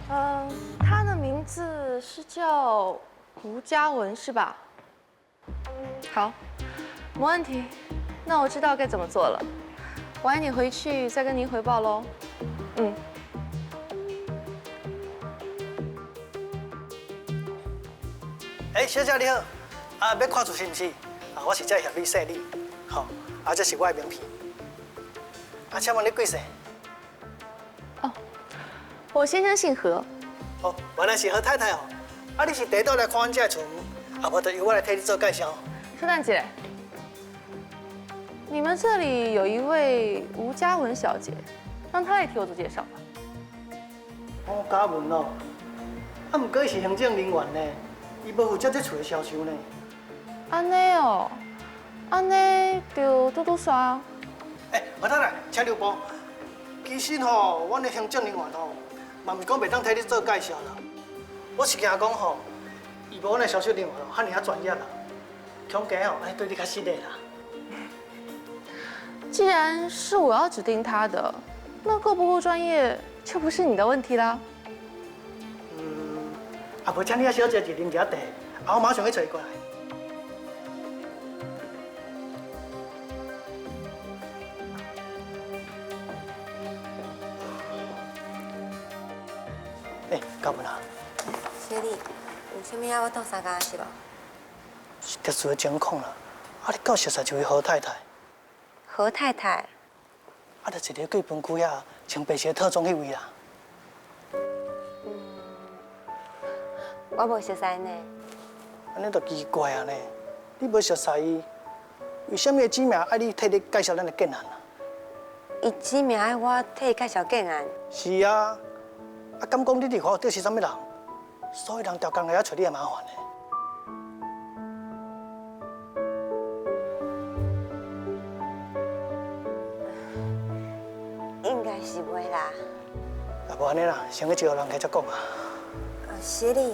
他的名字是叫吴嘉文，是吧？好，没问题。那我知道该怎么做了。晚一点回去再跟您汇报喽。嗯。小姐你好，要看厝是毋是？我是这协理谢理，吼，这是我的名片。请问你几岁？哦，我先生姓何。哦，原来是何太太哦。你是第一道来看阮这厝，无就由我来替你做介绍。圣诞姐，你们这里有一位吴嘉文小姐，让她来替我做介绍吧。哦，嘉文哦，不过伊是行政人员呢，伊无负责这厝的销售呢。安尼哦，安尼就多多耍啊。何太太，请留步。其实吼，阮的行政人员吼，嘛毋是讲袂当替你做介绍啦。我是惊讲吼，伊无阮的销售人员吼，遐尔专业啦，恐惊吼，对你较失礼啦。既然是我要指定他的，那够不够专业就不是你的问题啦。无请你小姐一啉茶茶，我马上去找伊过来。嘉文啊，谢理，有啥物要我倒三工是无？是特殊的情况啦。你够熟悉一位何太太？何太太？就一个贵宾区啊，穿白鞋特装迄位啦。我无熟悉呢。安尼就奇怪啊呢，你无熟悉伊，为什么会指名爱你替你介绍咱的建案啊？伊指名爱我替伊介绍建案。是啊，敢讲你伫看到是啥物人，所以人调工来遐找你的麻烦呢？应该是袂啦。无安尼啦，先去招人来再讲啊。谢理，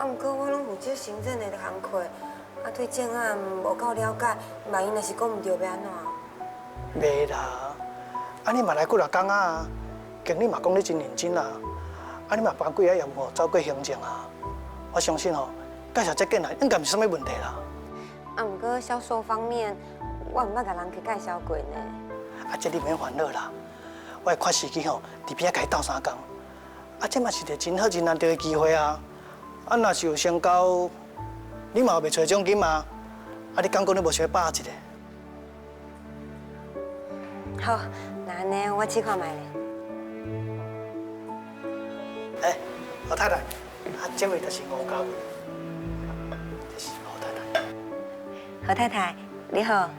毋过我拢负责行政的工课，对建案无够了解，万一若是讲唔对，要安怎？袂啦，你嘛来几若工啊？经理嘛讲你真认真啊，你嘛办几个业务走过行政啊，我相信吼，介绍这建案应该唔是啥物问题啦。毋过销售方面，我毋捌甲人去介绍过呢。这你免烦恼啦，我会看时机吼，伫边仔甲伊斗3工。这嘛是一个真好真难得的机会啊！若是有成交，你嘛有袂找奖金嘛？你敢讲你无想把握一下？好，那安尼我试看卖咧。何太太，这位就是吴嘉文，这是何太太。何太太，你好。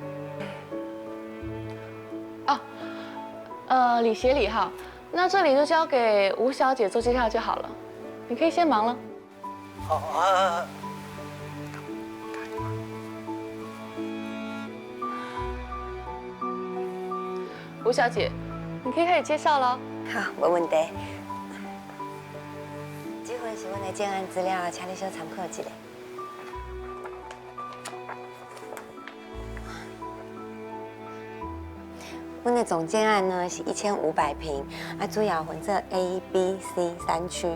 李协理哈，那这里就交给吴小姐做介绍就好了，你可以先忙了。好吴小姐，你可以开始介绍了。好，没问题。这份是阮的建案资料，请你小参考一下。阮的总建案呢是1500平，主要分做 A、B、C 3区，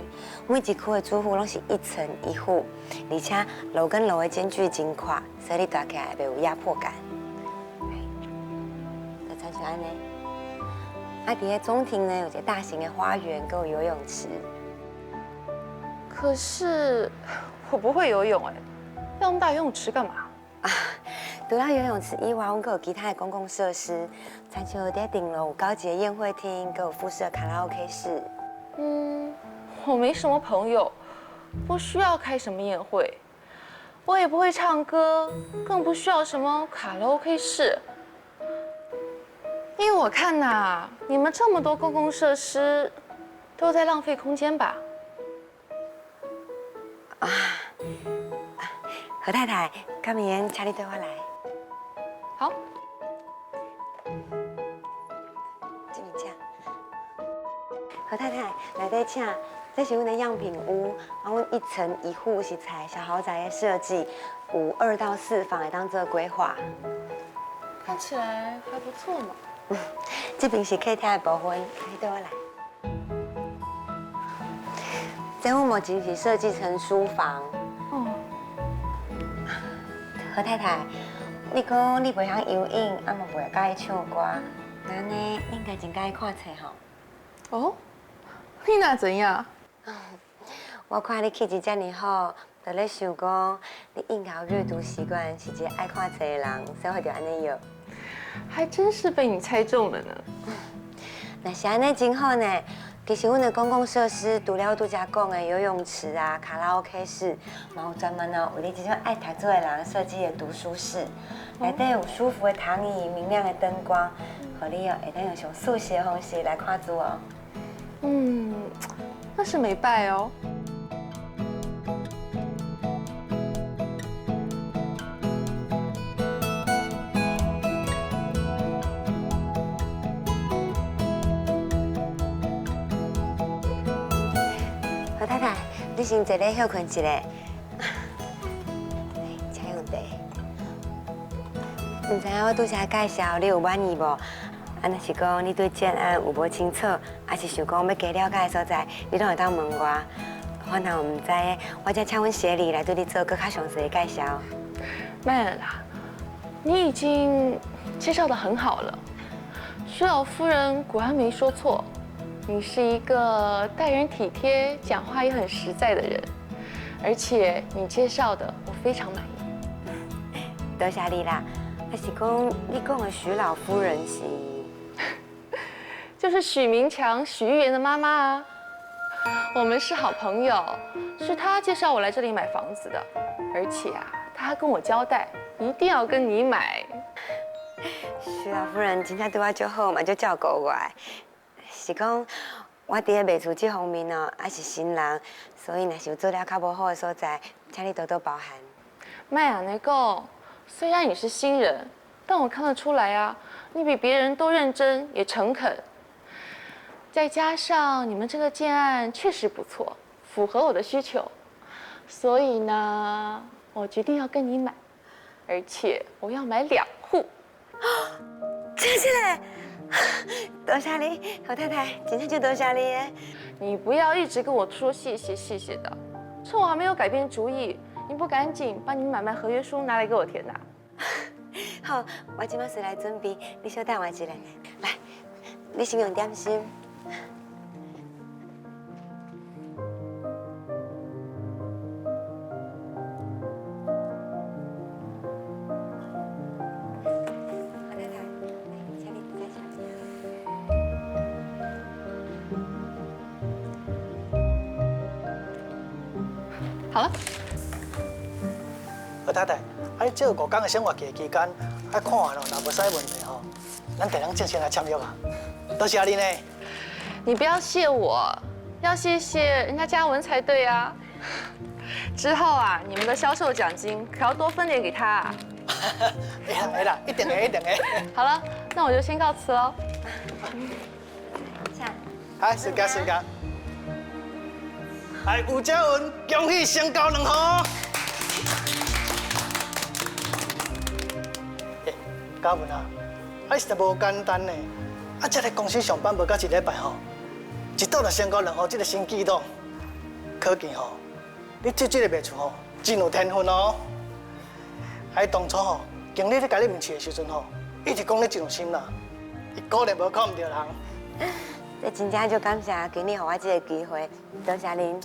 每一区的住户拢是1层1户，而且楼跟楼的间距真宽，所以你住起来袂有压迫感。就参像安尼。伫个中庭呢有一个大型的花园，跟有游泳池。可是我不会游泳要那么大游泳池干嘛？除了游泳池以外，阮阁有其他的公共设施，像在顶楼有高级的宴会厅，阁有附设卡拉 OK 室。我没什么朋友，不需要开什么宴会，我也不会唱歌，更不需要什么卡拉 OK 室。因为我看呐，你们这么多公共设施，都在浪费空间吧？何太太，今年请你对我来。好。这边请。何太太，内底请。这是阮的样品屋，阮1层1户是采小豪宅的设计，有2到4房来当做规划。看起来还不错嘛。这边是客厅的部分，你对我来。这我目前是设计成书房。哦，何太太，你讲你袂晓游泳，啊嘛袂介意唱歌，那呢，你应该真介意看册吼。哦，你那怎样？我看你气质这么好，就咧想讲，你应该有阅读习惯，是一个爱看册的人，所以会就安尼样。还真是被你猜中了呢。那是安尼真好呢。其实阮的公共设施，除了拄则讲的游泳池啊、卡拉 OK 室，嘛有专门为你这种爱读书的人设计的读书室，内底有舒服的躺椅、明亮的灯光，互你会当用上速写的方式来看书哦。嗯，那是没败哦。何太太，你先坐咧休困一下。请用茶。唔知影我拄则介绍，你有满意无？啊，若是讲你对建案有无清楚，还是想讲要加了解的所在，你拢会当问我。我若唔知的，我再请阮协理来对你做更较详细的介绍。慢了啦，你已经介绍得很好了。徐老夫人果然没说错，你是一个待人体贴、讲话也很实在的人，而且你介绍的我非常满意。多谢你啦。还是讲你讲的徐老夫人是？就是许明强、许玉妍的妈妈啊。我们是好朋友，是她介绍我来这里买房子的，而且啊，她还跟我交代，一定要跟你买。徐老夫人真正对我足好嘛，足照顾我的。是讲我伫咧卖厝这方面哦，还是新人，所以若是有做了较无好的所在，请你多多包涵。麦亚内贡，虽然你是新人，但我看得出来啊，你比别人都认真也诚恳。再加上你们这个建案确实不错，符合我的需求，所以呢，我决定要跟你买，而且我要买2户。真是嘞！多谢你，何太太，真正就多谢你耶。你不要一直跟我说谢谢谢谢的，趁我还没有改变主意，你不赶紧把你买卖合约书拿来给我填呐？好，我今麦随来准备，你稍等我一下。来，你先用点心。何太太，来，请你在下面。好了，何太太，喺这5天的生活期间，爱看完咯，若无啥问题吼，咱第2正式来签约啊！多谢你呢。你不要谢我，要谢谢人家嘉文才对啊。之后啊，你们的销售奖金可要多分点给他啊。会啦，一定会，一定会。好了，那我就先告辞喽。好，时间。哎，吴嘉文，恭喜升高2号。嘉文啊，啊实在无简单呢。啊，这个公司上班无到1礼拜吼，一倒就升高2号，这个新纪录，可见吼，你做这个卖厝吼，真有天分哦。还当初吼，经理咧甲你面试的时阵吼，一直讲你真有心啦，伊果然无考唔到人。这真正就感谢经理给我这个机会，多谢您。